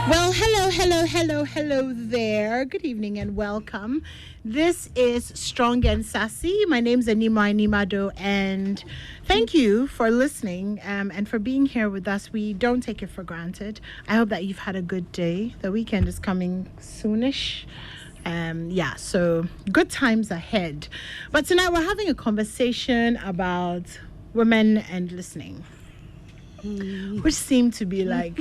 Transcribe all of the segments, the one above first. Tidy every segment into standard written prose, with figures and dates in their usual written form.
Well, hello there. Good evening and welcome. This is Strong and Sassy. My name's Anima Animado, and thank you for listening and for being here with us. We don't take it for granted. I hope that you've had a good day. The weekend is coming soonish. So good times ahead. But tonight we're having a conversation about women and listening. Which seem to be like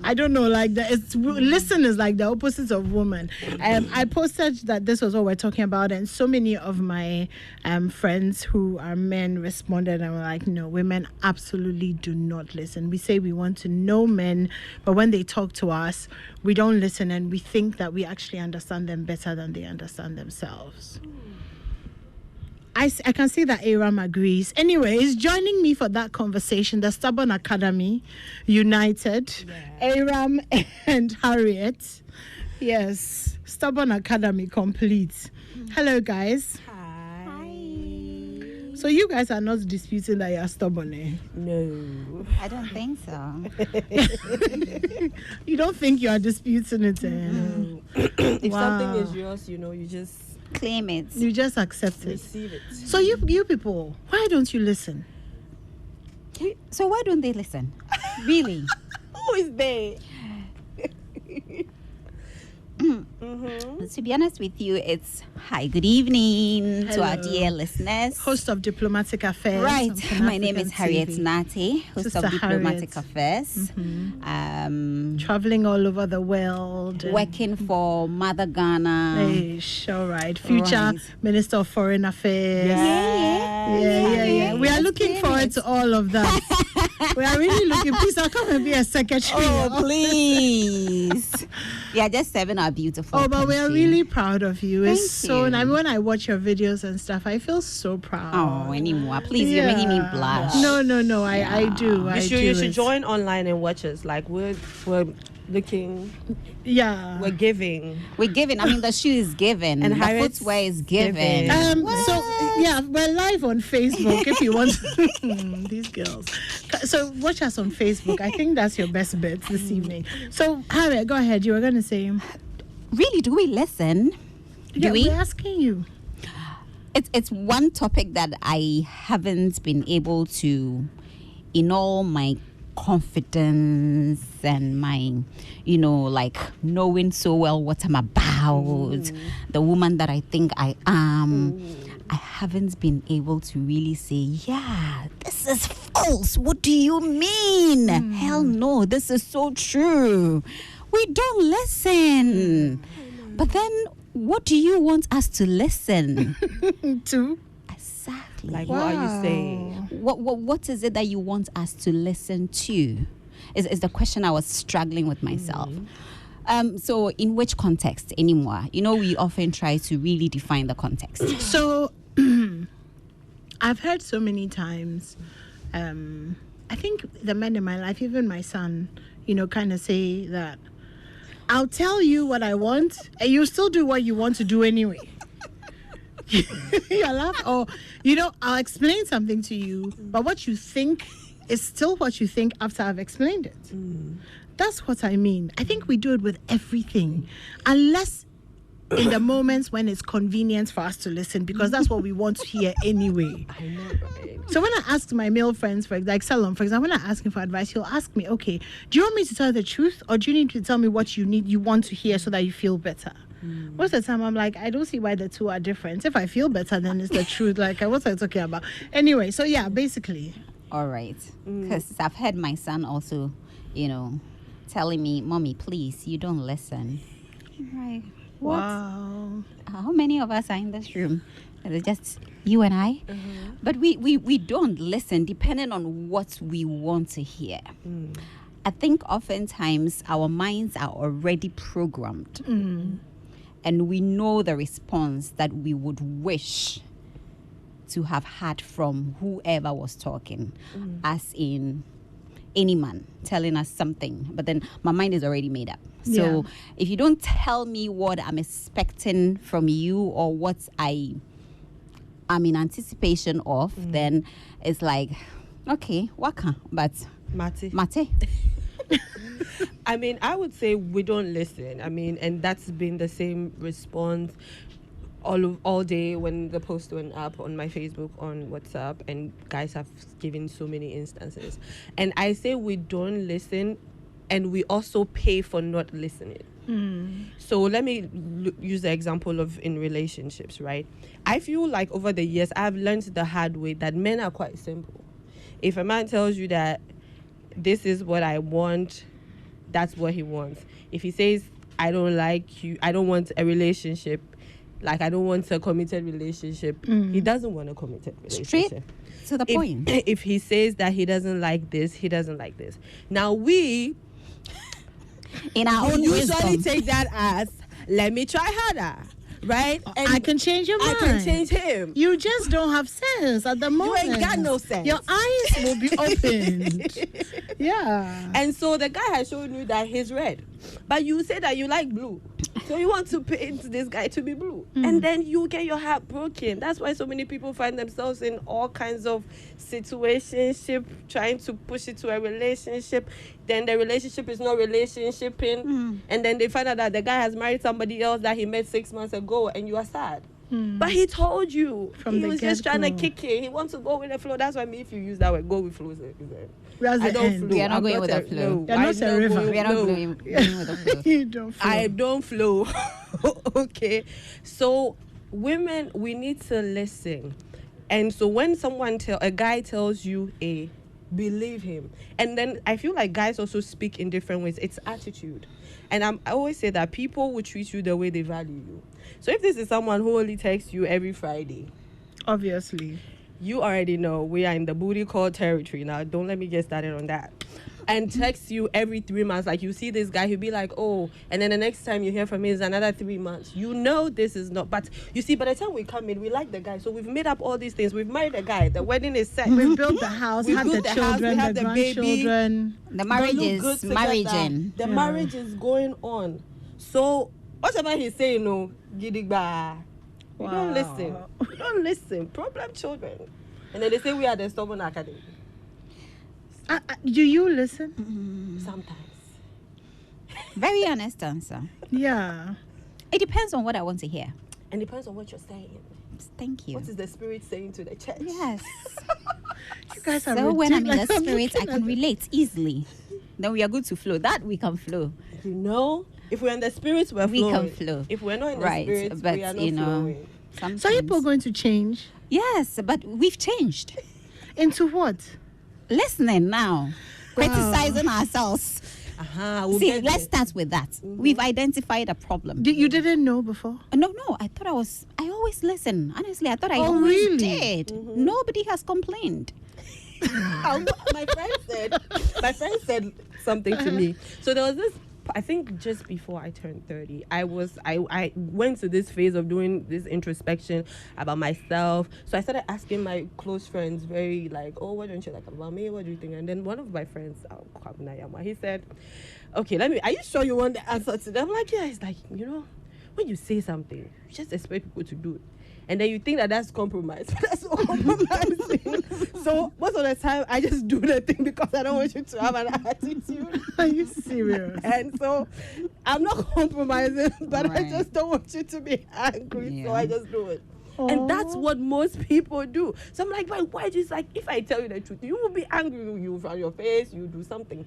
I don't know, like listen is like the opposite of woman. I posted that this was what we're talking about, and so many of my friends who are men responded and were like, no, women absolutely do not listen. We say we want to know men, but when they talk to us, we don't listen, and we think that we actually understand them better than they understand themselves. I can see that Aram agrees. Anyways, joining me for that conversation, the Stubborn Academy United, Aram and Harriet. Yes, Stubborn Academy complete. Hello, guys. Hi. So you guys are not disputing that you're stubborn, eh? No. I don't think so. You don't think you are disputing it, eh? No. If something is yours, you just Claim it. You just accept it. receive it. So you people, why don't you listen? So why don't they listen? Really? Who is they? To be honest with you, it's hi, good evening to our Hello. dear listeners. Host of Diplomatic Affairs. Right. on Pan My name African is Harriet TV. Nati, host Sister of Diplomatic Harriet. Affairs. Traveling all over the world. and- Working for Mother Ghana. Ish, all right. Future Right. Minister of Foreign Affairs. Yeah. We are Let's looking claim forward it. to all of that. We are really looking. Please, I'll come and be a secretary. Oh, please. We are just serving our beautiful Oh, but we are country. really proud of you. It's Thank so you. nice. When I watch your videos and stuff, I feel so proud. Oh, anymore. Please, you're making me blush. No. I do. I do. You should It's- join online and watch us. Like we're looking, Yeah. we're giving. We're given. I mean, the shoe is given. And the Harriet's footwear is given. given. We're live on Facebook if you want. These girls. So watch us on Facebook. I think that's your best bet this evening. So Harriet, go ahead. You were going to say. Really, do we listen? Yeah, Do we? we're asking you. It's one topic that I haven't been able to, in all my confidence and my, like knowing so well what I'm about, the woman that I think I am. I haven't been able to really say, yeah, this is false. What do you mean? Hell no, this is so true. We don't listen. But then, what do you want us to listen? Too. Exactly. Like, what are you saying? What is it that you want us to listen to? Is the question I was struggling with myself. So in which context anymore? We often try to really define the context. So I've heard so many times. I think the men in my life, even my son, kind of say that I'll tell you what I want, and you still do what you want to do anyway. You laugh, or I'll explain something to you, but what you think is still what you think after I've explained it. That's what I mean. I think we do it with everything, unless in the moments when it's convenient for us to listen, because that's what we want to hear anyway. I know, right? So when I ask my male friends, like Salom, for example, when I ask him for advice, he'll ask me, okay, do you want me to tell the truth, or do you need to tell me what you want to hear so that you feel better? Most of the time, I'm like, I don't see why the two are different. If I feel better, then it's the truth. Like, what are you talking about? Anyway, so yeah, basically. All right. Because I've heard my son also, telling me, Mommy, please, you don't listen. Right. What? Wow. How many of us are in this room? Is it just you and I? But we don't listen depending on what we want to hear. I think oftentimes our minds are already programmed. And we know the response that we would wish to have had from whoever was talking, as in any man telling us something, but then my mind is already made up. So if you don't tell me what I'm expecting from you or what I'm in anticipation of, then it's like, okay, waka, but Mate. mate. I mean, I would say we don't listen. I mean, and that's been the same response all day when the post went up on my Facebook, on WhatsApp, and guys have given so many instances. And I say we don't listen, and we also pay for not listening. So let me use the example of in relationships, right? I feel like over the years I've learned the hard way that men are quite simple. If a man tells you that this is what I want, that's what he wants. If he says, I don't like you, I don't want a relationship, like I don't want a committed relationship, he doesn't want a committed relationship. Straight to the point. If he says that he doesn't like this, he doesn't like this. Now we In our own usually wisdom. take that as, let me try harder, right? And I can change your mind. I can change him. You just don't have sense at the moment. ain't got no sense. Your eyes will be opened. Yeah. And so the guy has shown you that he's red, but you say that you like blue, so you want to paint this guy to be blue, and then you get your heart broken. That's why so many people find themselves in all kinds of situationship, trying to push it to a relationship. Then the relationship is not relationshiping, and then they find out that the guy has married somebody else that he met 6 months ago, and you are sad. But he told you From he the was just trying to get-go. kick it. He wants to go with the flow. That's why if you use that word, go with flow. That's I the don't end. flow. We are not I'm going with the a- flow. no, You're not I'm a river. going- We are not no. going with the flow. You don't feel. I don't flow. Okay. So women, we need to listen. And so when a guy tells you A, believe him. And then I feel like guys also speak in different ways. It's attitude. And I always say that people will treat you the way they value you. So if this is someone who only texts you every Friday, Obviously. you already know we are in the booty call territory now. Don't let me get started on that. And text you every 3 months. Like you see this guy, he'll be like, oh, and then the next time you hear from him is another 3 months. You know this is not. But you see, by the time we come in, we like the guy. So we've made up all these things. We've married a guy. The wedding is set. We've built the house, We had built the the house, children, we have the the baby. grandchildren. The marriage They look good is together. marriaging. The Yeah. marriage is going on. So whatever he's saying, no, gidigba. We don't Wow. listen. We don't listen. Problem children. And then they say we are the stubborn academy. Do you listen? Sometimes. Very honest answer. Yeah. It depends on what I want to hear. And depends on what you're saying. Thank you. What is the spirit saying to the church? Yes. You guys are So when I'm in the ridiculous. I'm spirit, I looking can at- relate easily. Then we are good to flow. That we can flow. You know, if we're in the spirit, we're We flowing. can flow. If we're not in the Right, spirit, but, we are not you know, flowing. Sometimes. So are people going to change Yes, but we've changed. into what? Listening now, criticizing ourselves. We'll See, get let's there. start with that. We've identified a problem. You didn't know before? No, I thought I always listen. Honestly, I thought I Oh, always really? did. Nobody has complained. My friend said something to me. So there was this, I think just before I turned 30, I went to this phase of doing this introspection about myself. So I started asking my close friends, very like, oh, what don't you like about me? What do you think? And then one of my friends, he said, okay, are you sure you want the answer to that? I'm like, yeah. It's like, when you say something, you just expect people to do it. And then you think that that's compromise. But that's not compromising. So most of the time, I just do the thing because I don't want you to have an attitude. Are you serious? And so I'm not compromising, but I Right. just don't want you to be angry. So Yeah. I just do it. And that's what most people do. So I'm like, but why just like, if I tell you the truth, you will be angry. You from your face, you do something.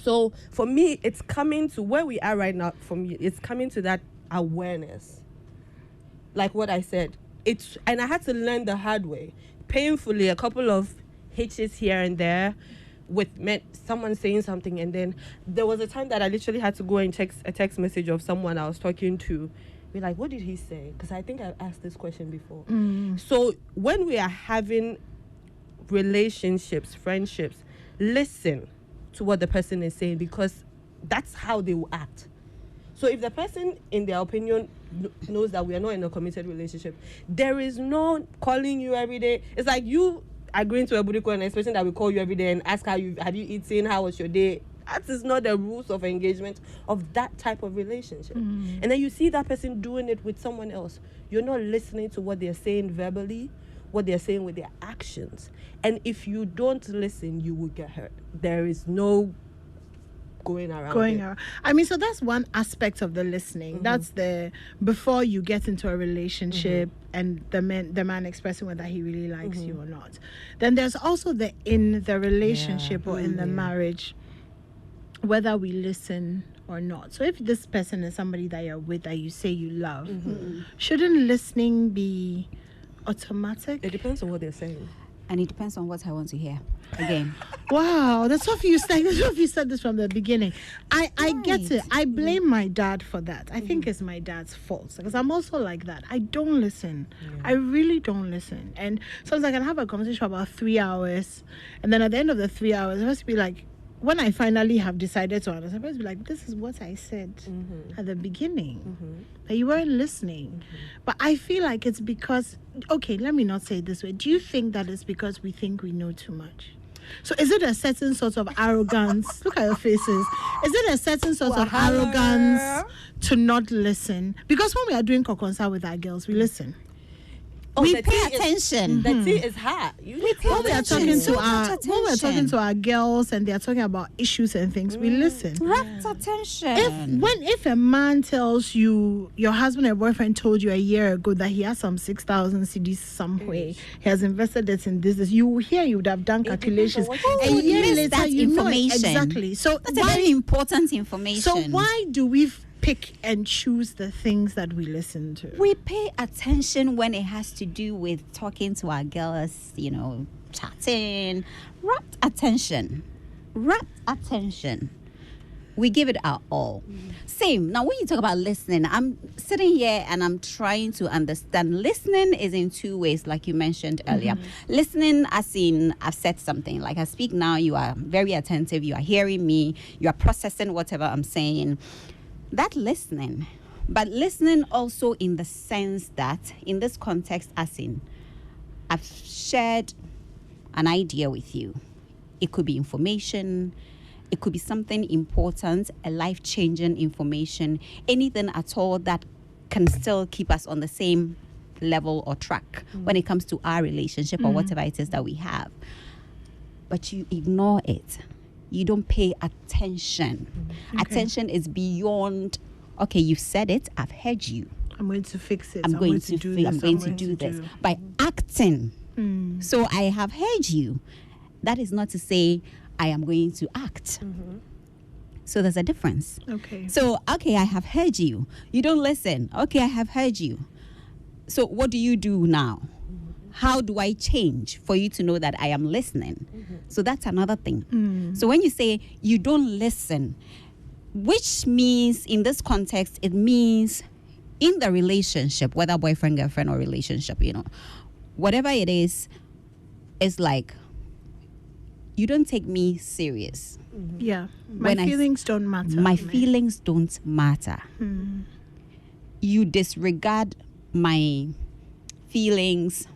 So for me, it's coming to where we are right now. For me, it's coming to that awareness. Like what I said, and I had to learn the hard way, painfully, a couple of hitches here and there with someone saying something. And then there was a time that I literally had to go and text a text message of someone I was talking to, be like, what did he say? Because I think I asked this question before. So when we are having relationships, friendships, listen to what the person is saying, because that's how they will act. So if the person, in their opinion, knows that we are not in a committed relationship, there is no calling you every day. It's like you agreeing to a booty call and expecting that we call you every day and ask have you eaten, how was your day. That is not the rules of engagement of that type of relationship. And then you see that person doing it with someone else. You're not listening to what they're saying verbally, what they're saying with their actions. And if you don't listen, you will get hurt. There is no going around. Going it. around. I mean, so that's one aspect of the listening. That's the before you get into a relationship and the man expressing whether he really likes you or not. Then there's also the in the relationship or in the marriage, whether we listen or not. So if this person is somebody that you're with that you say you love, shouldn't listening be automatic? It depends on what they're saying. And it depends on what I want to hear. Again, Wow, that's what you said. That's what you said this from the beginning. I get Right. it. I blame my dad for that. I think it's my dad's fault because I'm also like that. I don't listen. I really don't listen. And sometimes I can have a conversation for about 3 hours, and then at the end of the 3 hours, it must be like, when I finally have decided to understand, I must be like, this is what I said at the beginning. That you weren't listening. But I feel like it's because, okay, let me not say it this way. Do you think that it's because we think we know too much? So is it a certain sort of arrogance? Look at your faces. Is it a certain sort of arrogance to not listen? Because when we are doing kokonsa with our girls, we listen. we the pay tea is- attention. The tea is hot. You need pay When we are attention. talking So to our much when we're talking attention. to our girls and they are talking about issues and things, we listen. Rapt attention. If a man tells you your husband or boyfriend told you a year ago that he has some 6,000 CDs somewhere, he has invested it in this, you will hear you would have done calculations. on what A you year missed later, that you know it. information. Exactly. So That's a very important information. so why do we pick and choose the things that we listen to? We pay attention when it has to do with talking to our girls, chatting. Rapt attention. We give it our all. Same. Now, when you talk about listening, I'm sitting here and I'm trying to understand. Listening is in two ways, like you mentioned earlier. Listening as in, I've said something. Like I speak now, you are very attentive. You are hearing me. You are processing whatever I'm saying. That listening. But listening also in the sense that, in this context, as in, I've shared an idea with you. It could be information. It could be something important, a life-changing information, anything at all that can still keep us on the same level or track when it comes to our relationship or whatever it is that we have. But you ignore it. You don't pay attention. Attention is beyond, okay, you said it, I've heard you. I'm going to fix it. I'm going to do do this. I'm going to do this by acting. So I have heard you. That is not to say I am going to act. So there's a difference. Okay. So, okay, I have heard you. You don't listen. Okay, I have heard you. So what do you do now? How do I change for you to know that I am listening? So that's another thing. So when you say you don't listen, which means in this context, it means in the relationship, whether boyfriend, girlfriend, or relationship, whatever it is like you don't take me serious. Yeah. My When I- feelings don't matter. My to me. feelings don't matter. You disregard my feelings.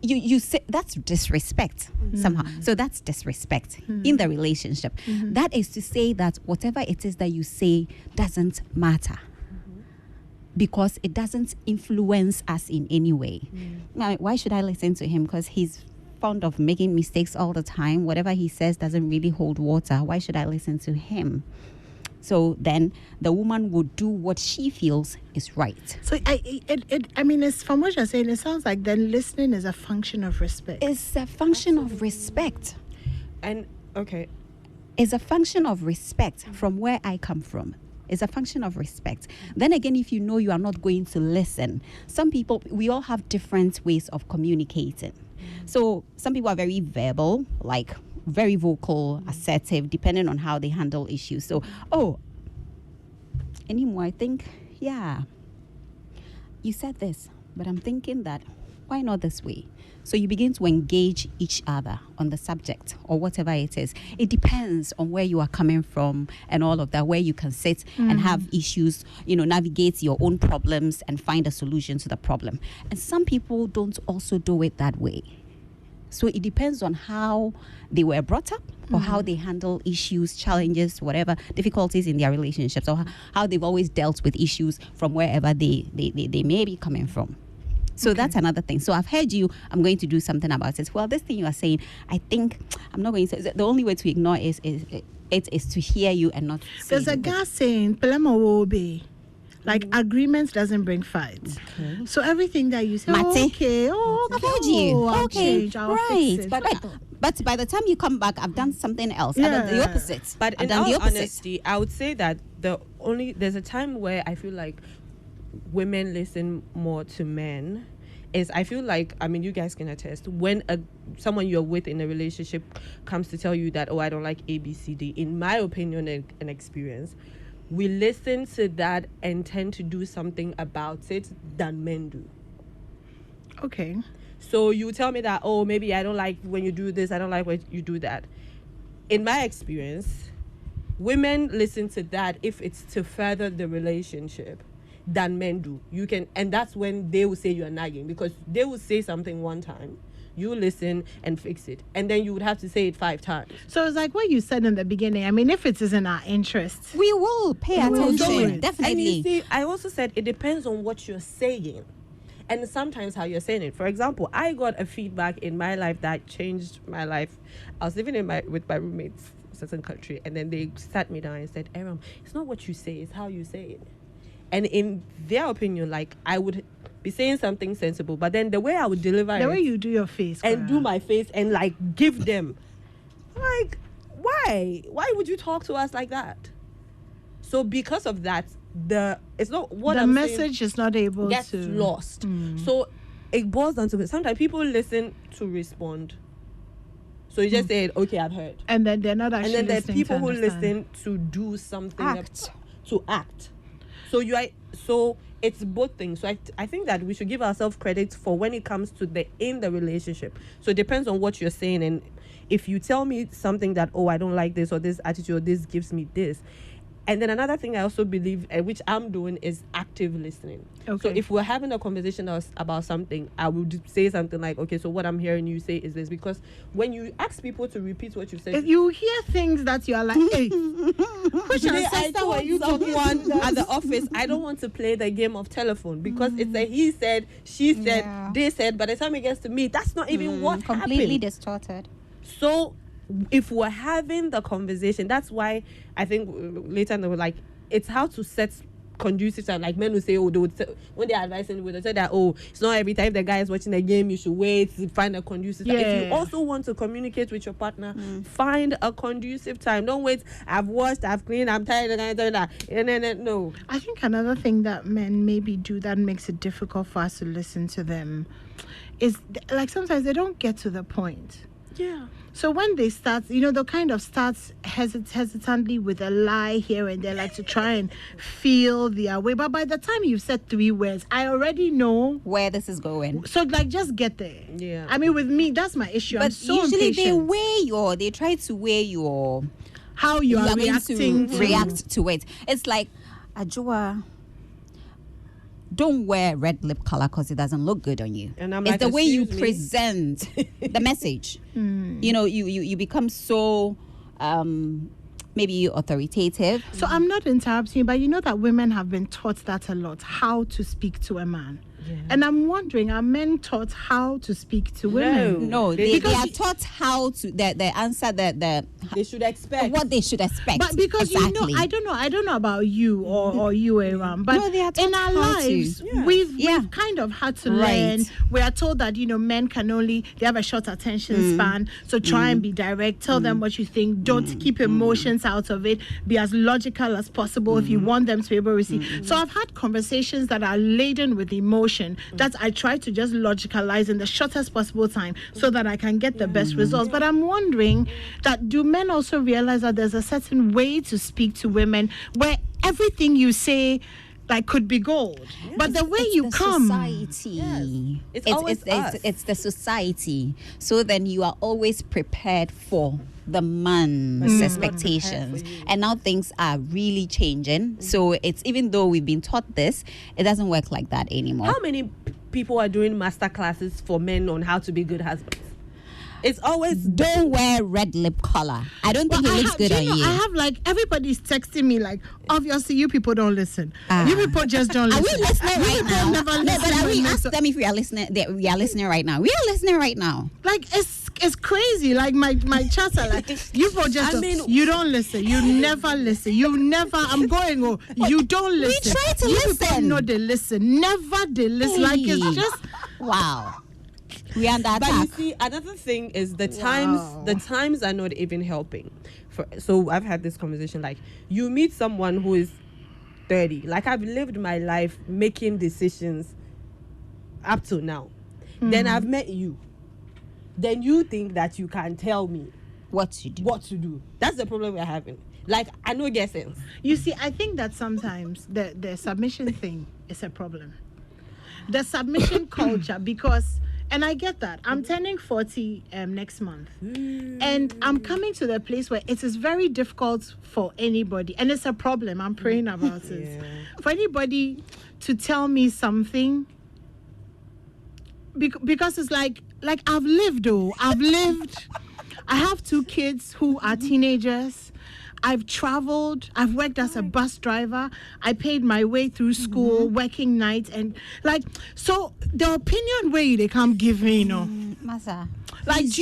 You say that's disrespect somehow. So that's disrespect in the relationship. That is to say that whatever it is that you say doesn't matter. Because it doesn't influence us in any way. Now, why should I listen to him? Because he's fond of making mistakes all the time. Whatever he says doesn't really hold water. Why should I listen to him? So then the woman would do what she feels is right. So I mean, it's from what you're saying, it sounds like then listening is a function of respect. It's a function of respect. And okay, It's a function of respect from where I come from. It's a function of respect. Then again, if you know you are not going to listen, some people, we all have different ways of communicating. So some people are very verbal, like very vocal, assertive, depending on how they handle issues. So, anymore, I think, yeah, you said this, but I'm thinking that, why not this way? So you begin to engage each other on the subject or whatever it is. It depends on where you are coming from and all of that, where you can sit and have issues, navigate your own problems and find a solution to the problem. And some people don't also do it that way. So it depends on how they were brought up or how they handle issues, challenges, whatever, difficulties in their relationships, or how they've always dealt with issues from wherever they may be coming from. So that's another thing. So I've heard you, I'm going to do something about it. Well, this thing you are saying, I think I'm not going to, the only way to ignore is it is to hear you and not say There's a the guy saying, "Pelema will be." Like agreements doesn't bring fights. So everything that you say, Mate. I've heard you. I'll Okay, change, I'll right. fix it. But by the time you come back, I've done something else. I've done the Yeah. opposite. But I've in done the all opposite. honesty, I would say that there's a time where I feel like women listen more to men. Is I feel like, I mean, you guys can attest, when someone you're with in a relationship comes to tell you that, oh, I don't like A, B, C, D, in my opinion and experience, we listen to that and tend to do something about it than men do. Okay. So you tell me that, oh, maybe I don't like when you do this, I don't like when you do that. In my experience, women listen to that if it's to further the relationship than men do. And that's when they will say you're nagging, because they will say something one time, you listen and fix it, and then you would have to say it 5 times. So it's like what you said in the beginning. I mean, if it is in our interest, We will pay We will do attention. it. And Definitely. you see, I also said it depends on what you're saying, and sometimes how you're saying it. For example, I got a feedback in my life that changed my life. I was living with my roommates in a certain country, and then they sat me down and said, Aram, it's not what you say, it's how you say it. And in their opinion, like, I would be saying something sensible, but then the way I would deliver the it way you do your face and do Clara. my face and like give them, like, why would you talk to us like that? So because of that, it's not what the I'm message saying is not able gets to lost. So it boils down to it. Sometimes people listen to respond. So you just say, okay, I've heard. and then they're not actually And then there are listening people to who understand. listen to do something Act. to act. So it's both things. So I think that we should give ourselves credit for when it comes to in the relationship. So it depends on what you're saying, and if you tell me something that, oh, I don't like this, or this attitude, or this gives me this. And then another thing I also believe, which I'm doing, is active listening. Okay. So if we're having a conversation about something, I would say something like, okay, so what I'm hearing you say is this. Because when you ask people to repeat what you say, If you hear things that you are like, hey, which today I ancestor were told you talking someone to? at the office, I don't want to play the game of telephone, because it's a he said, she said, Yeah. they said. By the time it gets to me, that's not even what Completely happened. distorted. So if we're having the conversation, that's why I think later they were like, it's how to set conducive time. Like men will say, oh, they would say, when they're advising, they say that, oh, it's not every time the guy is watching the game, you should wait to find a conducive time. If you Yeah. also want to communicate with your partner, find a conducive time. Don't wait, I've washed, I've cleaned, I'm tired, and then no. I think another thing that men maybe do that makes it difficult for us to listen to them is like sometimes they don't get to the point. Yeah. So when they start, they'll kind of start hesitantly with a lie here and there, like to try and feel their way. But by the time you've said 3 words, I already know. Where this is going. So like, just get there. Yeah. I mean, with me, that's my issue. I'm But so usually impatient. they try to weigh your How you are going reacting to react to it. It's like, Ajua, don't wear red lip color because it doesn't look good on you. And I'm it's like, the way you "Excuse me?" present the message. You become so maybe authoritative. So I'm not interrupting you, but you know that women have been taught that a lot, how to speak to a man. Yeah. And I'm wondering, are men taught how to speak to women? No, they Because are taught how to the answer the They should expect. what they should expect. But because exactly. I don't know about you or you, Aram, but No, they are taught in our how to. lives, Yeah. we've kind of had to Right. learn. We are told that men can only, they have a short attention span, so try and be direct. Tell them what you think. Don't keep emotions out of it. Be as logical as possible if you want them to be able to receive. So I've had conversations that are laden with emotion that I try to just logicalize in the shortest possible time so that I can get the best results. But I'm wondering that do men also realize that there's a certain way to speak to women where everything you say like could be gold, but the way It's you the come, society. It's always us. It's the society. So then you are always prepared for the man's expectations, and now things are really changing. So it's, even though we've been taught this, it doesn't work like that anymore. How many people are doing master classes for men on how to be good husbands? It's always Don't wear red lip color. I don't think it looks good on you. I have like everybody's texting me like, obviously you people don't listen. You people just don't Are listen. we listening You right people now? never No, but listen are when we they ask so- them if we are listening? We are listening right now. We are listening right now. Like it's crazy. Like my chats are like, you both just. You don't listen. You never listen. You never. I'm going. Oh, you don't listen. We try to you listen. people know they listen. Never they listen. Like it's just. Wow. We are under But attack. you see, another thing is the times are not even helping. So I've had this conversation, like, you meet someone who is 30. Like, I've lived my life making decisions up to now. Then I've met you. Then you think that you can tell me What to do. what to do. That's the problem we're having. Like, I know get sense. You see, I think that sometimes the submission thing is a problem. The submission culture, because, and I get that. I'm turning 40 next month. And I'm coming to the place where it is very difficult for anybody, and it's a problem. I'm praying about it. For anybody to tell me something, because it's like I've lived, though. I've lived. I have 2 kids who are teenagers. I've traveled. I've worked as a bus driver. I paid my way through school, working nights, and like, so the opinion way they come give me, you know. Masa. Like,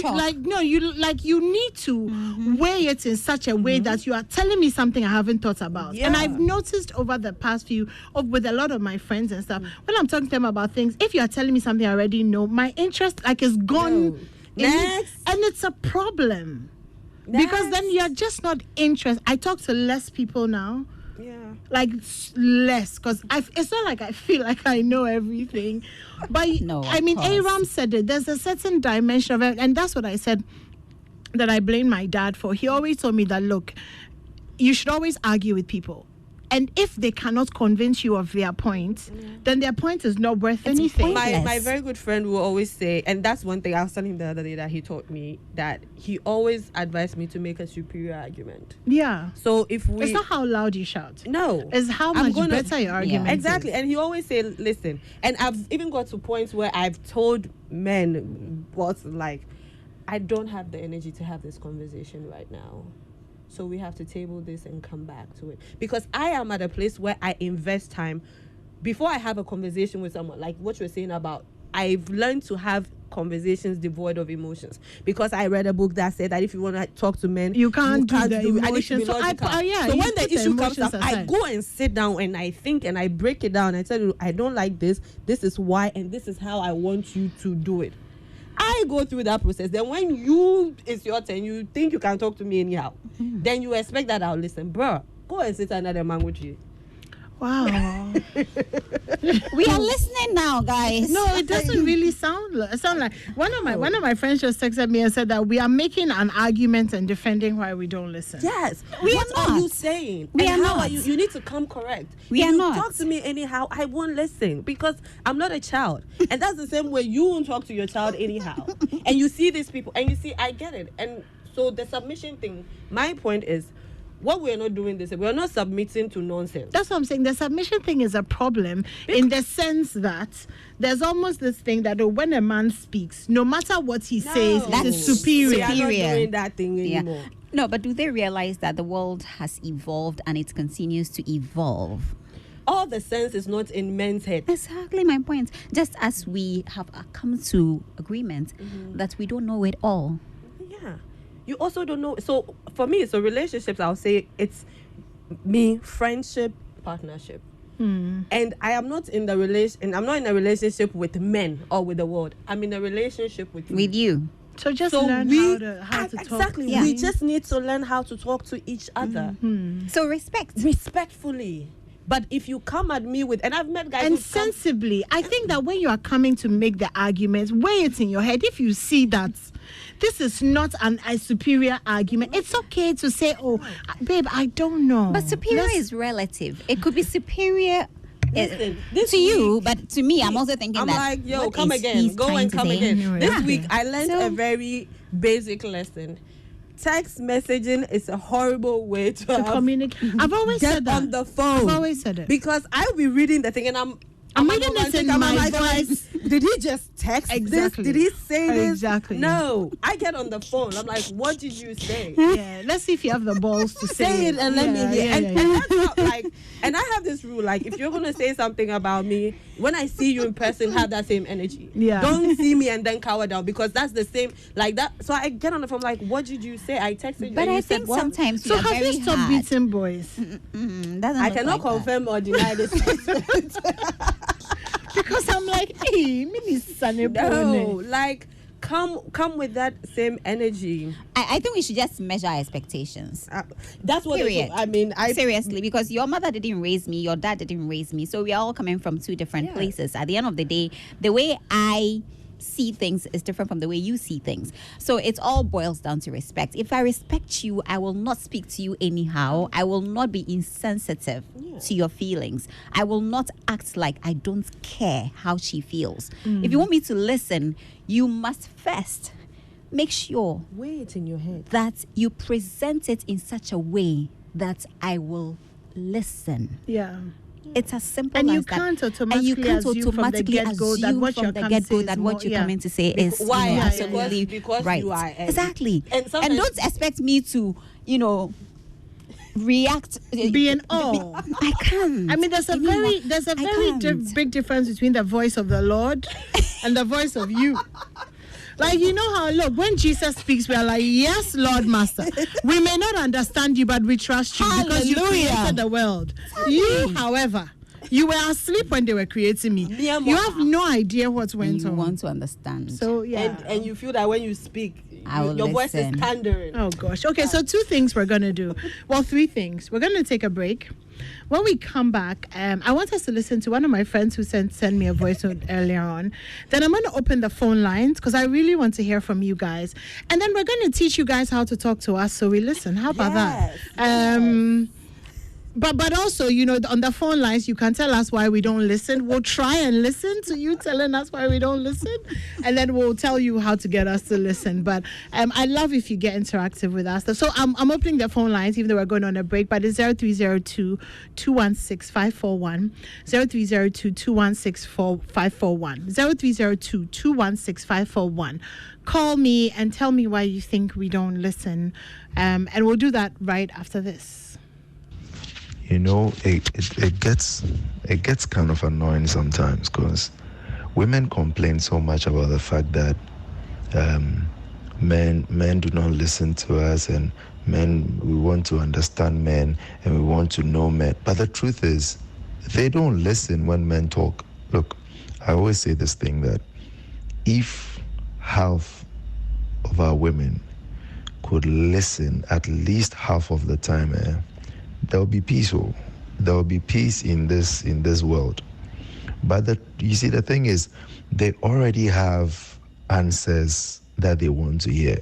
you need to weigh it in such a way that you are telling me something I haven't thought about. And I've noticed over the past few, with a lot of my friends and stuff, when I'm talking to them about things, if you are telling me something I already know, my interest is gone. Next. And it's a problem. Because then you're just not interested. I talk to less people now. Yeah. Like less, because it's not like I feel like I know everything. But No, I mean, of course. Aram said it. There's a certain dimension of it. And that's what I said that I blame my dad for. He always told me that, look, you should always argue with people. And if they cannot convince you of their point, then their point is not worth anything. pointless. My very good friend will always say, and that's one thing I was telling him the other day that he taught me, that he always advised me to make a superior argument. Yeah. So if we... It's not how loud you shout. No. It's how I'm much gonna- better your argument is. Exactly. And he always say, listen, and I've even got to points where I've told men, I don't have the energy to have this conversation right now. So we have to table this and come back to it. Because I am at a place where I invest time before I have a conversation with someone, like what you're saying about, I've learned to have conversations devoid of emotions. Because I read a book that said that if you want to talk to men, You can't do the it. And it should emotions. be So logical. so So you when put the issue comes emotions up, I aside. go and sit down and I think and I break it down. I tell you, I don't like this. This is why, and this is how I want you to do it. I go through that process. Then when it's your turn, you think you can talk to me anyhow. Then you expect that I'll listen. Bruh, go and sit under the mango tree. Wow. We are listening now, guys. No, it doesn't really sound like one of my friends just texted me and said that we are making an argument and defending why we don't listen. Yes. We What are are you not. saying? We And are how not. are you? You need to come correct. We If are you not. talk to me anyhow, I won't listen because I'm not a child. And that's the same way you won't talk to your child anyhow. And you see these people, and you see, I get it. And so the submission thing, my point is, what we're not doing this, we're not submitting to nonsense. That's what I'm saying. The submission thing is a problem in the sense that there's almost this thing that when a man speaks, no matter what he says, it is That's superior. We are not Superior. doing that thing anymore. No, but do they realize that the world has evolved and it continues to evolve? All the sense is not in men's head. Exactly my point. Just as we have come to agreement that we don't know it all. Yeah. You also don't know. So for me, so relationships, I'll say it's me, friendship, partnership. And I am not in the I'm not in a relationship with men or with the world. I'm in a relationship with you. With you. So just So learn how to talk. exactly. Yeah. We just need to learn how to talk to each other So respect. respectfully. But if you come at me with, and I've met guys And who've come- sensibly, I think that when you are coming to make the argument, weigh it in your head. If you see that this is not a superior argument, it's okay to say, "Oh, babe, I don't know." But superior Let's- is relative. It could be superior Listen, this to you, week- but to me, I'm also thinking I'm that. like, yo, what come is again. he Go trying and to come say? again. Anyway. This Yeah. week, I learned So- a very basic lesson. Text messaging is a horrible way to to communicate. I've always get said that. on the phone. I've always said it. Because I'll be reading the thing and I'm Am I gonna say my voice? Did he just text Exactly. this? Did he say this? Exactly. No. I get on the phone. I'm like, what did you say? Yeah, let's see if you have the balls to Say it and let me hear. Yeah, And that's not like, and I have this rule, like, if you're gonna say something about me, when I see you in person, have that same energy. Yeah. Don't see me and then cower down, because that's the same, like that. So I get on the phone, like, what did you say? I texted you. But and I you think said what? sometimes we So are have very you stopped hard. beating boys? Doesn't I look cannot like that. confirm or deny this. Because I'm like, hey, mini Sunny No, like, come with that same energy. I think we should just measure our expectations. That's what Period. I mean. Seriously, because your mother didn't raise me, your dad didn't raise me, so we are all coming from two different places. At the end of the day, the way I see things is different from the way you see things. So it all boils down to respect. If I respect you, I will not speak to you anyhow. I will not be insensitive to your feelings. I will not act like I don't care how she feels. If you want me to listen, you must first make sure Wait in your head. that you present it in such a way that I will listen. Yeah. It's as simple And as you that. can't And you automatically can't assume from the automatically get-go that assume what from you're the coming to get-go say that is what more- you're yeah. coming to say is Why? absolutely Because right. you are Exactly. And And sometimes- don't expect me to, react. Be in awe. I can't. I mean, there's a Anymore. very I can't. big difference between the voice of the Lord and the voice of you. Like, you know how, look, when Jesus speaks, we are like, yes, Lord Master. We may not understand you, but we trust you because you Hallelujah. created the world. You, however, you were asleep when they were creating me. You have no idea what went You on. want to understand. So, yeah. And you feel that when you speak, I will your voice is listen. thundering. Oh gosh. Okay, so two things we're gonna do. Well, three things. We're gonna take a break. When we come back, I want us to listen to one of my friends who sent me a voice note earlier on. Then I'm gonna open the phone lines because I really want to hear from you guys. And then we're gonna teach you guys how to talk to us so we listen. How about that? But also, on the phone lines, you can tell us why we don't listen. We'll try and listen to you telling us why we don't listen. And then we'll tell you how to get us to listen. But I love if you get interactive with us. So I'm opening the phone lines, even though we're going on a break. But it's 0302-216-541. 0302-216-541. 0302-216-541. Call me and tell me why you think we don't listen. And we'll do that right after this. It gets kind of annoying sometimes because women complain so much about the fact that men do not listen to us, and we want to understand men and we want to know men. But the truth is, they don't listen when men talk. Look, I always say this thing that if half of our women could listen at least half of the time, there will be peace. There will be peace in this world. But you see, the thing is, they already have answers that they want to hear.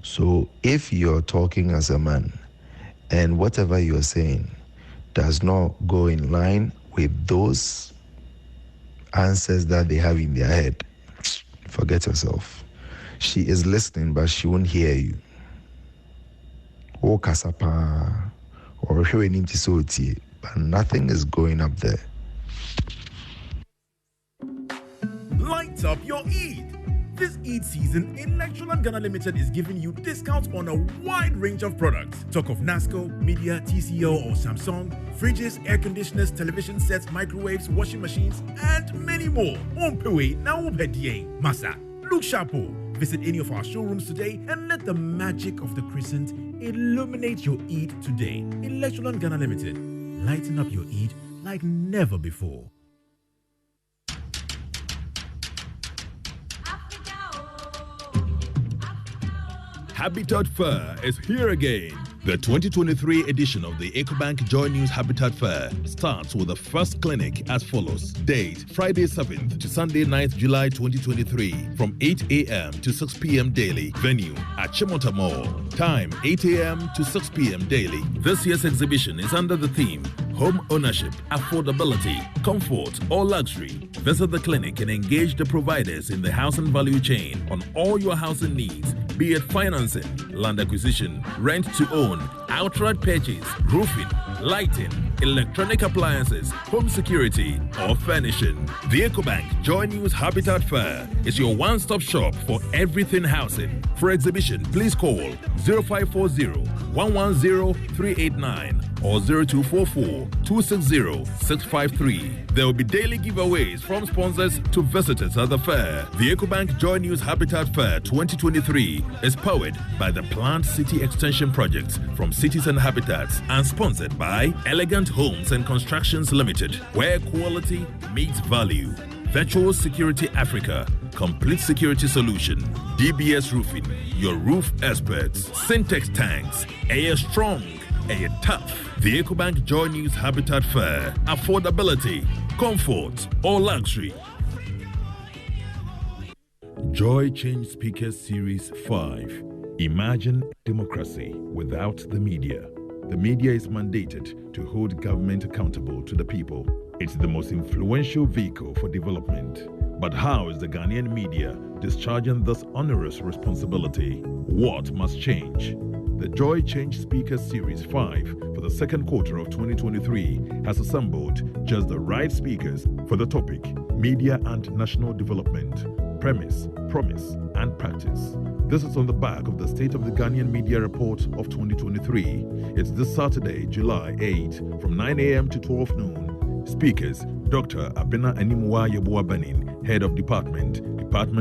So if you're talking as a man and whatever you're saying does not go in line with those answers that they have in their head, forget yourself. She is listening, but she won't hear you. Oh, kasapa. Or but nothing is going up there. Light up your Eid. This Eid season, Electroland Ghana Limited is giving you discounts on a wide range of products. Talk of Nasco, Media, TCL or Samsung, fridges, air conditioners, television sets, microwaves, washing machines, and many more. Masa, look sharpo. Visit any of our showrooms today and let the magic of the crescent illuminate your Eid today. Electroland Ghana Limited, lighten up your Eid like never before. Habitat Fair is here again. The 2023 edition of the EcoBank Joy News Habitat Fair starts with the first clinic as follows. Date, Friday 7th to Sunday 9th July 2023 from 8 a.m. to 6 p.m. daily. Venue at Chimota Mall. Time, 8 a.m. to 6 p.m. daily. This year's exhibition is under the theme Home Ownership, Affordability, Comfort or Luxury. Visit the clinic and engage the providers in the housing value chain on all your housing needs, be it financing, land acquisition, rent to own, outright purchase, roofing, lighting, electronic appliances, home security, or furnishing. The EcoBank Joy News Habitat Fair is your one-stop shop for everything housing. For exhibition, please call 0540-110-389 or 0244-260-653. There will be daily giveaways from sponsors to visitors at the fair. The EcoBank Joy News Habitat Fair 2023 is powered by the Plant City Extension Project from Cities and Habitats and sponsored by Elegant Homes and Constructions Limited, where quality meets value. Virtual Security Africa, complete security solution. DBS Roofing, your roof experts. Syntex Tanks, Air Strong, Air Tough. The EcoBank Joy News Habitat Fair. Affordability, comfort, or luxury. Joy Change Speakers Series 5. Imagine democracy without the media. The media is mandated to hold government accountable to the people. It's the most influential vehicle for development. But how is the Ghanaian media discharging this onerous responsibility? What must change? The Joy Change Speakers Series 5 for the second quarter of 2023 has assembled just the right speakers for the topic Media and National Development, Premise, Promise, and Practice. This is on the back of the State of the Ghanaian Media Report of 2023. It's this Saturday, July 8, from 9 a.m. to 12 noon. Speakers, Dr. Abena Animwa Yeboah-Benin, Head of Department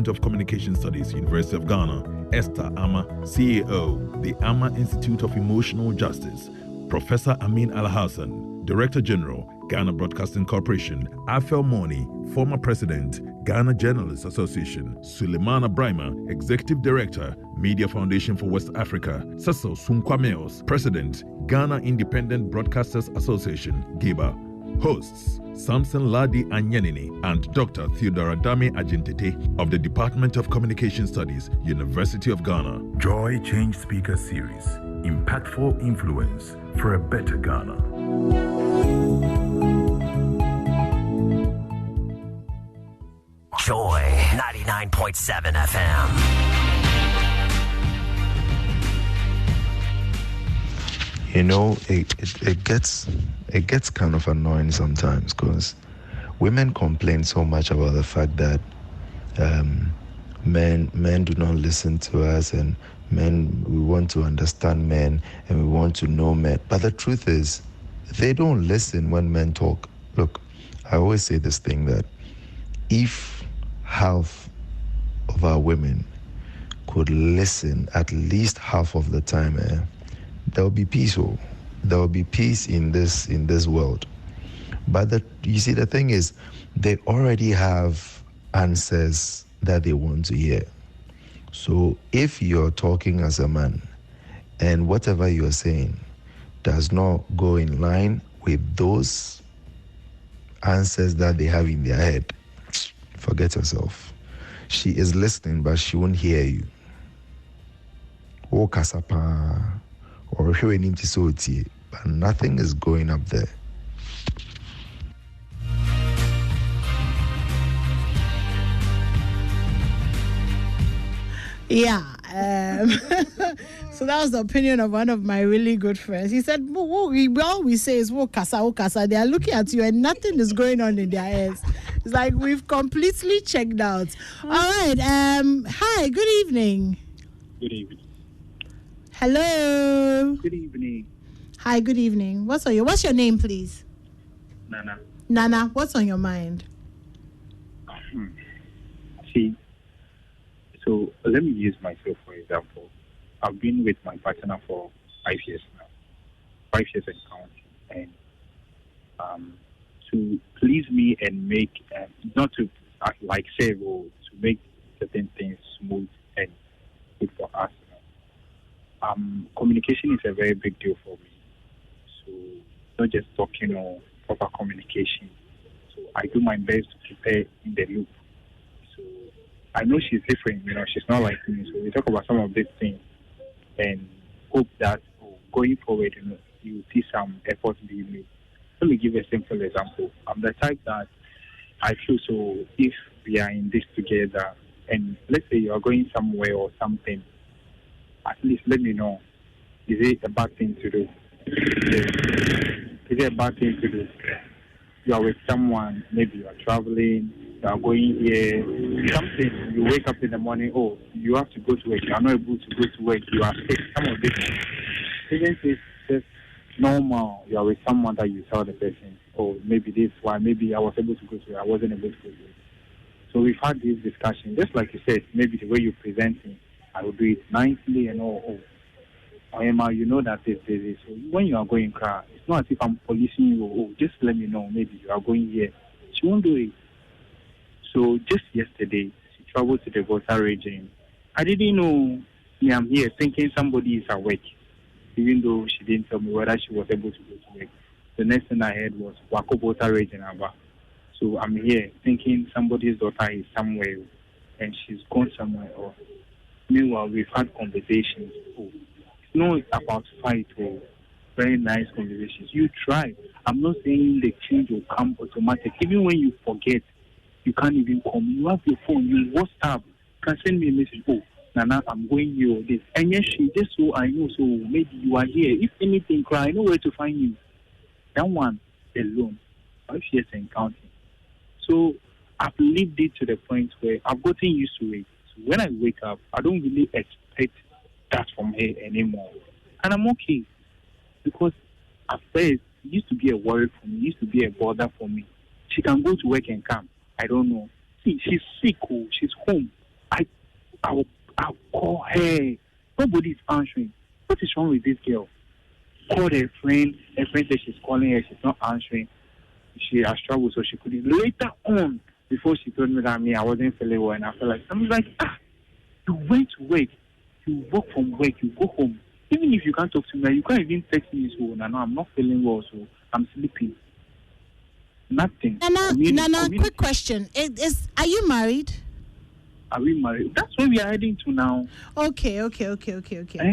of Communication Studies, University of Ghana. Esther Ama, CEO, the Ama Institute of Emotional Justice. Professor Amin Al-Hassan, Director General, Ghana Broadcasting Corporation. Afel Moni, former President, Ghana Journalists Association. Suleimana Brima, Executive Director, Media Foundation for West Africa. Cecil Sunkwameos, President, Ghana Independent Broadcasters Association, GIBA. Hosts, Samson Ladi Anyenini and Dr. Theodora Dame Agentete of the Department of Communication Studies, University of Ghana. Joy Change Speaker Series. Impactful influence for a better Ghana. Joy 99.7 FM. You know, it gets kind of annoying sometimes because women complain so much about the fact that men do not listen to us, and we want to understand men and we want to know men. But the truth is, they don't listen when men talk. Look, I always say this thing that if half of our women could listen at least half of the time, there will be peace. There will be peace in this world. But you see, the thing is, they already have answers that they want to hear. So if you're talking as a man and whatever you're saying does not go in line with those answers that they have in their head, forget yourself. She is listening, but she won't hear you. Oh, kasapa. Or but nothing is going up there. Yeah. So that was the opinion of one of my really good friends. He said, all we say is, kasa. They are looking at you and nothing is going on in their heads. It's like we've completely checked out. All right. Hi, good evening. Good evening. Hello. Good evening. Hi, good evening. What's your name, please? Nana. Nana, what's on your mind? See, so let me use myself for example. I've been with my partner for 5 years now. 5 years and counting. And to please me and make, not to like say, to make certain things smooth and good for us. Communication is a very big deal for me. So not just talking or proper communication. So I do my best to keep her in the loop. So I know she's different, she's not like me. So we talk about some of these things and hope that going forward, you see some efforts being made. Let me give a simple example. I'm the type that I feel so if we are in this together and let's say you are going somewhere or something, at least let me know. Is it a bad thing to do? is it a bad thing to do? You are with someone, maybe you are traveling, you are going here, something, you wake up in the morning, oh, you have to go to work, you are not able to go to work, you are sick, some of this. Even if it's just normal, you are with someone that you tell the person, oh, maybe this, why, maybe I was able to go to work, I wasn't able to go to work. So we've had this discussion, just like you said, maybe the way you present me, I will do it nicely and all. Oh, Emma, you know that this. So when you are going car, it's not as if I'm policing you. Oh, just let me know. Maybe you are going here. She won't do it. So just yesterday, she traveled to the Volta region. I didn't know I'm here thinking somebody is at work, even though she didn't tell me whether she was able to go to work. The next thing I heard was Wako Volta region. So I'm here thinking somebody's daughter is somewhere and she's gone somewhere. Or meanwhile, we've had conversations. Oh, it's not about fight or very nice conversations. You try. I'm not saying the change will come automatic. Even when you forget, you can't even come. You have your phone, you WhatsApp, you can send me a message. Oh, Nana, I'm going here or this. And yes, she just so I know. So maybe you are here. If anything, cry, I know where to find you. That one alone, 5 years and counting. So I've lived it to the point where I've gotten used to it. So when I wake up, I don't really expect that from her anymore. And I'm okay. Because at first, it used to be a worry for me, it used to be a bother for me. She can go to work and come. I don't know. See, she's sick, she's home. I'll call her. Nobody's answering. What is wrong with this girl? Called her friend said she's calling her, she's not answering. She has trouble, so she couldn't. Later on, before she told me that I wasn't feeling well, and I felt like, I'm like, you went to work, you work from work, you go home. Even if you can't talk to me, you can't even text me, so no, I'm not feeling well, so I'm sleeping. Nothing. Nana, quick question. Are you married? Are we married? That's where we are heading to now. Okay.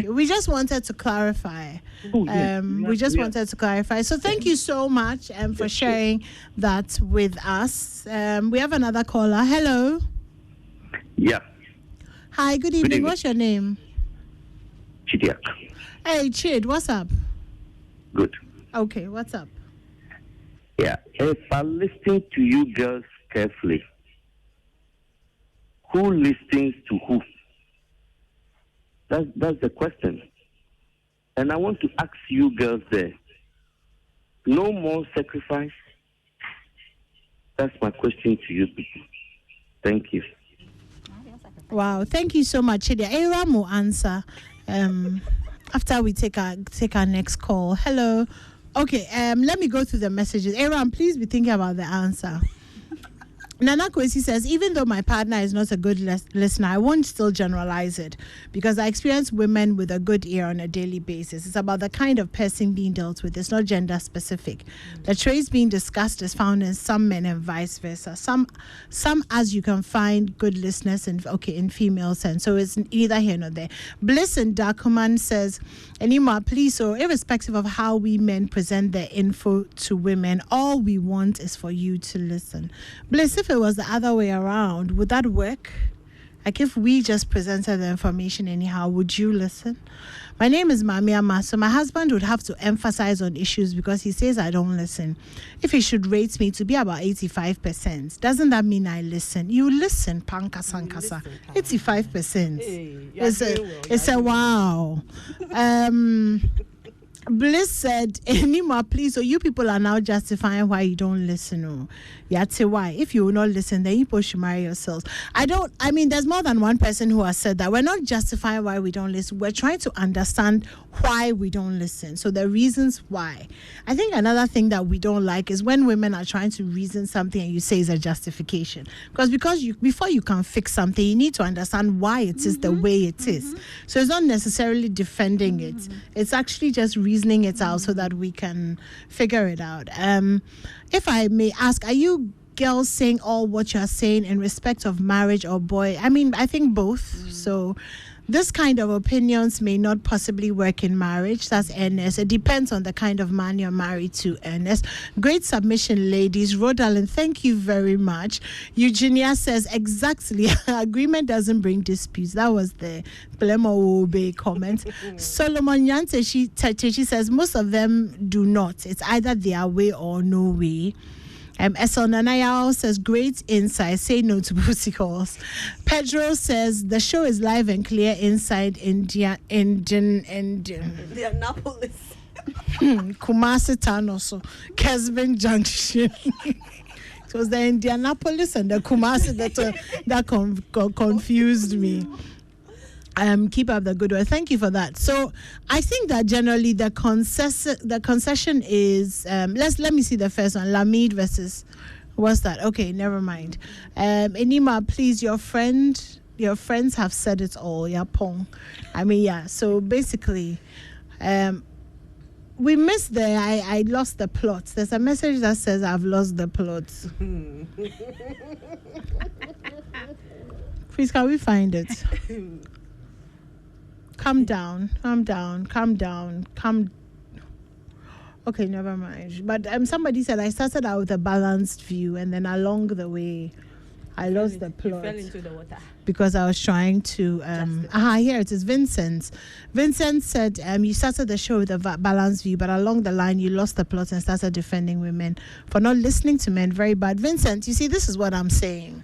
We just wanted to clarify. We just wanted to clarify. So thank you so much for sharing that with us. We have another caller. Hello. Yeah. Hi, good evening. What's your name? Chidiak. Hey, Chid, what's up? Good. Okay, what's up? Yeah. If I listen to you girls carefully, who listens to who? That's the question. And I want to ask you girls there, no more sacrifice? That's my question to you people. Thank you. Wow, thank you so much, Chidia. Aram will answer after we take our next call. Hello. Okay, let me go through the messages. Aram, please be thinking about the answer. Nana Kwesi says, even though my partner is not a good listener, I won't still generalize it because I experience women with a good ear on a daily basis. It's about the kind of person being dealt with. It's not gender specific. The traits being discussed is found in some men and vice versa. Some as you can find good listeners in female sense. So it's neither here nor there. Bliss and Darkuman says, Anima, please, so irrespective of how we men present the info to women, all we want is for you to listen. Bliss, if it was the other way around, would that work? Like if we just presented the information anyhow, would you listen? My name is Mami Ama, so my husband would have to emphasize on issues because he says I don't listen. If he should rate me to be about 85%, doesn't that mean I listen? You listen, panka sankasa. 85%. It's a wow. Bliss said, Anima, please, so you people are now justifying why you don't listen. Oh, yeah, say why. If you will not listen, then you people should marry yourselves. There's more than one person who has said that. We're not justifying why we don't listen. We're trying to understand why we don't listen. So the reasons why. I think another thing that we don't like is when women are trying to reason something and you say it's a justification. Because before you can fix something, you need to understand why it is the way it is. So it's not necessarily defending it. It's actually just reasoning it out so that we can figure it out. If I may ask, are you girls saying all what you're saying in respect of marriage or boy? I think both. So This kind of opinions may not possibly work in marriage. That's Ernest. It depends on the kind of man you're married to, Ernest. Great submission, ladies. Rodalyn, thank you very much. Eugenia says, exactly. Agreement doesn't bring disputes. That was the Plemo Obe comment. Solomon Yante, she says, most of them do not. It's either their way or no way. Esel Nanayao says, great insight. Say no to booty calls. Pedro says, the show is live and clear inside Indianapolis. Kumasi Town also. Kesben Junction. It was the Indianapolis and the Kumasi that confused me. Keep up the good work. Thank you for that. So I think that generally the concession is let me see the first one. Lamid versus what's that? Okay, never mind. Enima, please, your friends have said it all. Yeah, Pong. I mean, yeah. So basically, we missed I lost the plot. There's a message that says I've lost the plot. Please, can we find it? Calm down. Okay, never mind. But somebody said I started out with a balanced view, and then along the way, I lost the plot. You fell into the water. Because I was trying to... here it is, Vincent. Vincent said you started the show with a balanced view, but along the line, you lost the plot and started defending women for not listening to men. Very bad. Vincent, you see, this is what I'm saying.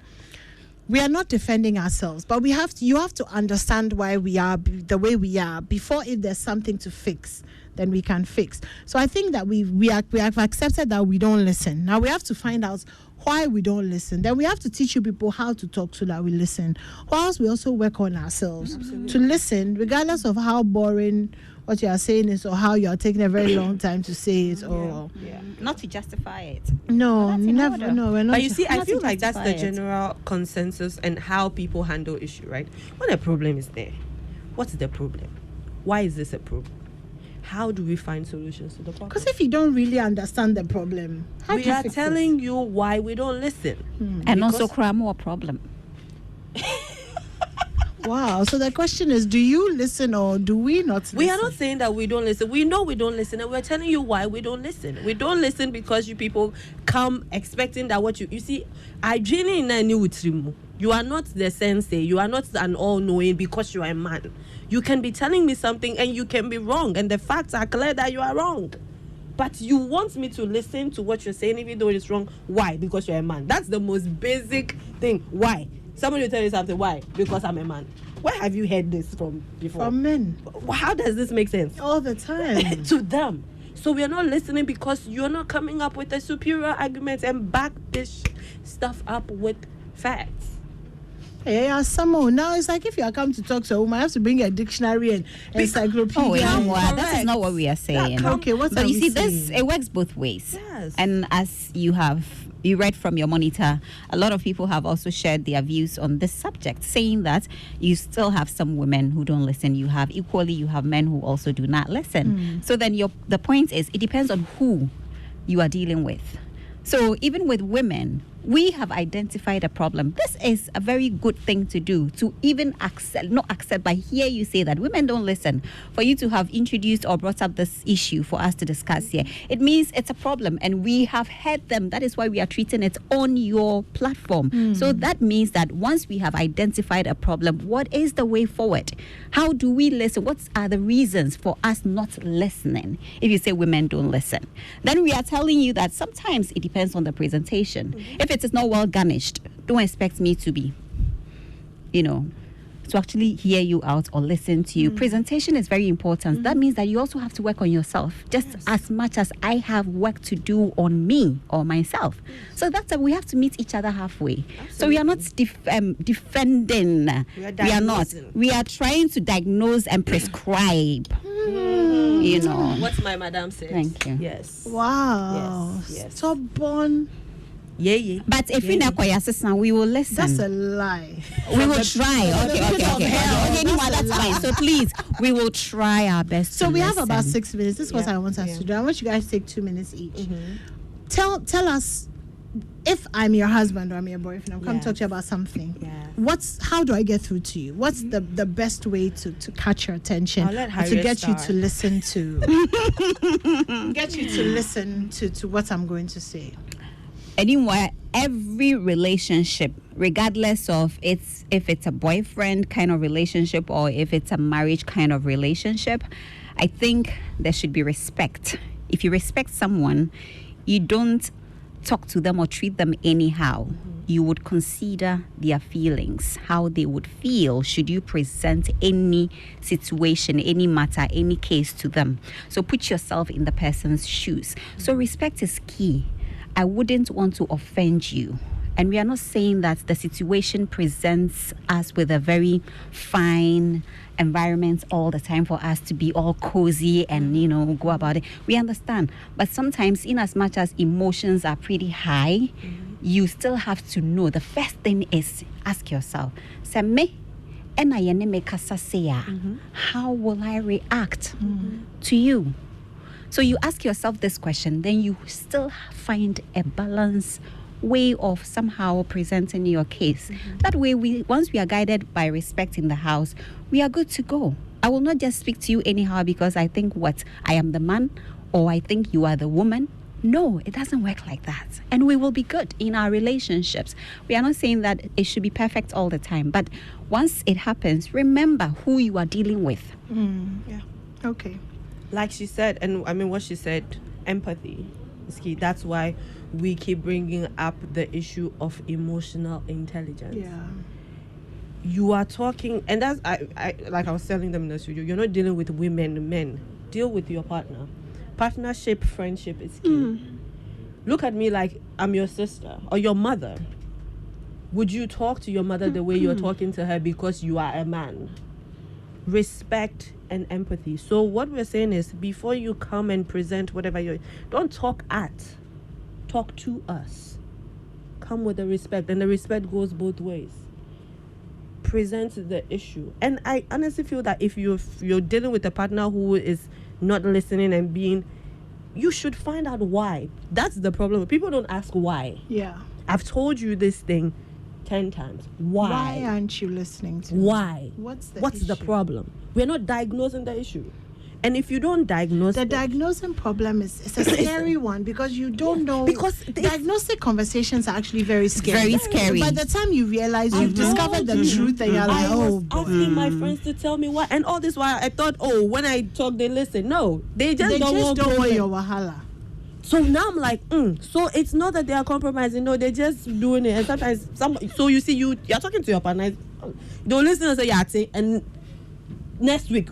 We are not defending ourselves, but you have to understand why we are the way we are before, if there's something to fix, then we can fix. So I think that we have accepted that we don't listen. Now we have to find out why we don't listen. Then we have to teach you people how to talk so that we listen. Whilst we also work on ourselves to listen, regardless of how boring what you are saying is or how you are taking a very long time to say it or not to justify it. No, never. No, we're not. But you see, I not feel to like that's the justify it. general consensus and how people handle issue, right? When a problem is there, what's the problem? Why is this a problem? How do we find solutions to the problem? Because if you don't really understand the problem, how we do you are fix telling you why we don't listen. And also cry more problem. Wow. So the question is, do you listen or do we not listen? We are not saying that we don't listen. We know we don't listen, and we're telling you why we don't listen. We don't listen because you people come expecting that what you see, I genuinely knew with you. You are not the sensei. You are not an all-knowing because you are a man. You can be telling me something and you can be wrong, and the facts are clear that you are wrong. But you want me to listen to what you're saying even though it's wrong. Why? Because you're a man. That's the most basic thing. Why? Somebody will tell you something. Why? Because I'm a man. Where have you heard this from before? From men. How does this make sense? All the time. To them. So we are not listening because you're not coming up with a superior argument and back this stuff up with facts. Yeah, someone now it's like if you are come to talk to a woman, I have to bring a dictionary and encyclopedia. Oh, yeah, and- well, that is not what we are saying. Okay, what But are you we see, saying? this it works both ways. Yes. And as you read from your monitor, a lot of people have also shared their views on this subject, saying that you still have some women who don't listen. You have men who also do not listen. So then the point is, it depends on who you are dealing with. So even with women, we have identified a problem. This is a very good thing to do, to even not accept, but hear you say that women don't listen. For you to have introduced or brought up this issue for us to discuss here, it means it's a problem and we have heard them. That is why we are treating it on your platform. So that means that once we have identified a problem, what is the way forward? How do we listen? What are the reasons for us not listening? If you say women don't listen, then we are telling you that sometimes it depends on the presentation. If it is not well garnished, don't expect me to be, to actually hear you out or listen to you. Presentation is very important. That means that you also have to work on yourself just as much as I have work to do on me or myself. So that's we have to meet each other halfway. So we are not defending. We are not. We are trying to diagnose and prescribe. What my madam says. Thank you. Yes. Wow. Yes. Stubborn. Yeah. But if we we will listen. That's a lie. We will try. Okay, that's fine. So please, we will try our best. So to we have listen. about 6 minutes. This is what I want us to do. I want you guys to take 2 minutes each. Tell us if I'm your husband or I'm your boyfriend, I'm coming to talk to you about something. Yes. How do I get through to you? What's the best way to catch your attention? I'll let to Harriet get start. you to listen to get you to listen to what I'm going to say. Anyway, every relationship, regardless of if it's a boyfriend kind of relationship or if it's a marriage kind of relationship, I think there should be respect. If you respect someone, you don't talk to them or treat them anyhow. You would consider their feelings, how they would feel should you present any situation, any matter, any case to them. So put yourself in the person's shoes. So respect is key. I wouldn't want to offend you. And we are not saying that the situation presents us with a very fine environment all the time for us to be all cozy and, go about it. We understand. But sometimes, in as much as emotions are pretty high, you still have to know. The first thing is ask yourself, how will I react to you? So you ask yourself this question, then you still find a balanced way of somehow presenting your case. That way, once we are guided by respect in the house, we are good to go. I will not just speak to you anyhow because I think I am the man or I think you are the woman. No, it doesn't work like that. And we will be good in our relationships. We are not saying that it should be perfect all the time, but once it happens, remember who you are dealing with. Yeah. Okay. Like she said, and I mean what she said, empathy is key. That's why we keep bringing up the issue of emotional intelligence. Yeah. You are talking, and that's I like I was telling them in the studio, you're not dealing with women, men. Deal with your partner. Partnership, friendship is key. Look at me like I'm your sister or your mother. Would you talk to your mother the way you're talking to her because you are a man? Respect and empathy. So what we're saying is, before you come and present whatever don't talk to us. Come with the respect, and the respect goes both ways. Present the issue. And I honestly feel that if you're dealing with a partner who is not listening and you should find out why. That's the problem. People don't ask why. Yeah. I've told you this thing 10 times. Why? Why aren't you listening to me? Why? What's the What's the issue? problem? We're not diagnosing the issue. And if you don't diagnose the diagnosing problem is a scary one because you don't know. Because diagnostic conversations are actually very scary. Very scary. By the time you realize you've discovered the truth, and you're like, I oh was boy. asking my friends to tell me why, and all this while I thought, when I talk they listen. No, they just They don't just want don't want to. your wahala. So now I'm like, so it's not that they are compromising. No, they're just doing it. And sometimes so you see you're talking to your partner, don't listen and say yeah, and next week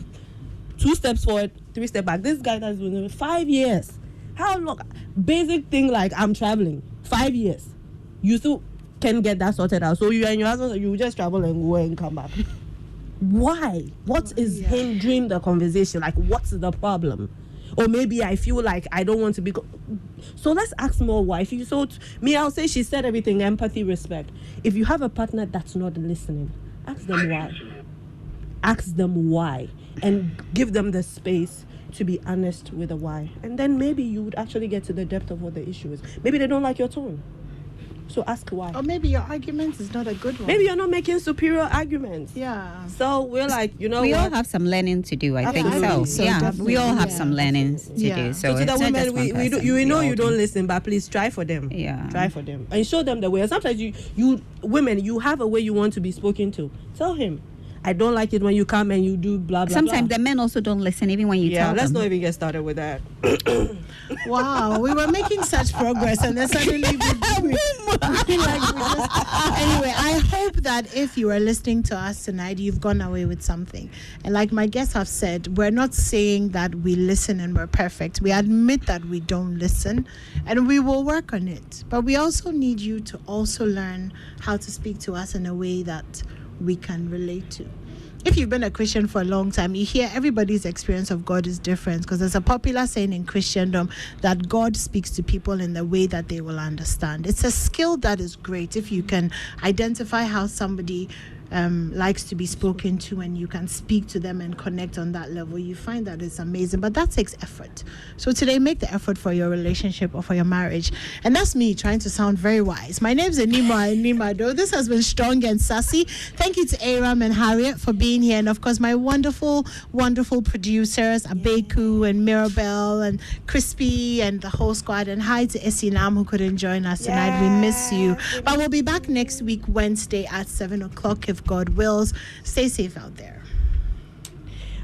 2 steps forward, 3 steps back. This guy that's doing it 5 years. How long? Basic thing like I'm traveling 5 years. You still can get that sorted out. So you and your husband, you just travel and go and come back. Why? What is hindering the conversation? Like, what's the problem? Or maybe I feel like I don't want to be. So let's ask more why. If you I'll say she said everything: empathy, respect. If you have a partner that's not listening, ask them why. Ask them why, and give them the space to be honest with the why. And then maybe you would actually get to the depth of what the issue is. Maybe they don't like your tone. So ask why. Or maybe your argument is not a good one. Maybe you're not making superior arguments. Yeah. So we're like, we all have some learning to do. I think Absolutely. so. Yeah, we all have some learning to Yeah. do. So So to it's the not women, just one we person. know all you do. don't listen, but please try for them. Yeah. Try for them and show them the way. And sometimes you women, you have a way you want to be spoken to. Tell him, I don't like it when you come and you do blah blah. Sometimes blah. the men also don't listen, even when you tell let's them. not even get started with that. Wow, we were making such progress, and then suddenly anyway, I hope that if you are listening to us tonight, you've gone away with something. And like my guests have said, we're not saying that we listen and we're perfect. We admit that we don't listen, and we will work on it. But we also need you to also learn how to speak to us in a way that we can relate to. If you've been a Christian for a long time, you hear everybody's experience of God is different, because there's a popular saying in Christendom that God speaks to people in the way that they will understand. It's a skill that is great if you can identify how somebody likes to be spoken to, and you can speak to them and connect on that level, you find that it's amazing. But that takes effort. So today, make the effort for your relationship or for your marriage. And that's me trying to sound very wise. My name's Anima Nimado. This has been Strong and Sassy. Thank you to Aram and Harriet for being here, and of course my wonderful producers, Abeku and Mirabelle and Crispy and the whole squad. And hi to Esinam, who couldn't join us tonight. We miss you. But we'll be back next week, Wednesday at 7 o'clock, if God wills. Stay safe out there.